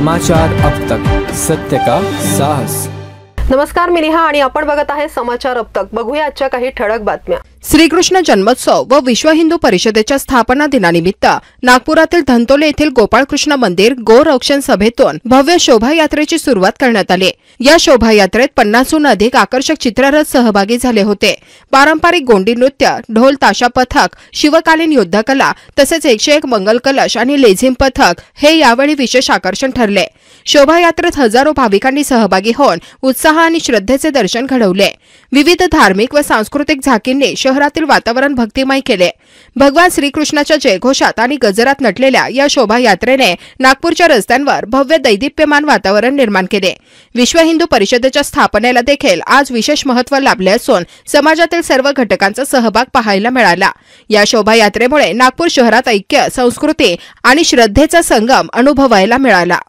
समाचार अब तक, सत्य का साहस। नमस्कार, मी नेहा आणि आपण बघत आहे समाचार अब तक। बघूया आजच्या काही ठळक बातम्या। श्रीकृष्ण जन्मोत्सव व विश्व हिंदू परिषदेच्या स्थापना दिनानिमित्त नागपुरातील धंतोले येथील गोपाळकृष्ण मंदिर गोरक्षण सभेतून भव्य शोभायात्रेची सुरुवात करण्यात आली। या शोभायात्रेत 50हून अधिक आकर्षक चित्ररथ सहभागी झाले होते। पारंपरिक गोंडी नृत्य, ढोल ताशा पथक, शिवकालीन युद्धकला तसेच 101 मंगल कलश आणि लेझिम पथक हे यावेळी विशेष आकर्षण ठरले। शोभायात्रेत हजारो भाविकांनी सहभागी होऊन उत्साह आणि श्रद्धेचे दर्शन घडवले। विविध धार्मिक व सांस्कृतिक झाकींनी शहरातील वातावरण भक्तिमय केले। भगवान श्रीकृष्णाच्या जयघोषात आणि गजरात नटलेल्या या शोभायात्रेने नागपूरच्या रस्त्यांवर भव्य दैदिप्यमान वातावरण निर्माण केले। विश्व हिंदू परिषदेच्या स्थापनेला देखील आज विशेष महत्त्व लाभले असून समाजातील सर्व घटकांचा सहभाग पाहायला मिळाला। या शोभायात्रेमुळे नागपूर शहरात ऐक्य, संस्कृती आणि श्रद्धेचा संगम अनुभवायला मिळाला।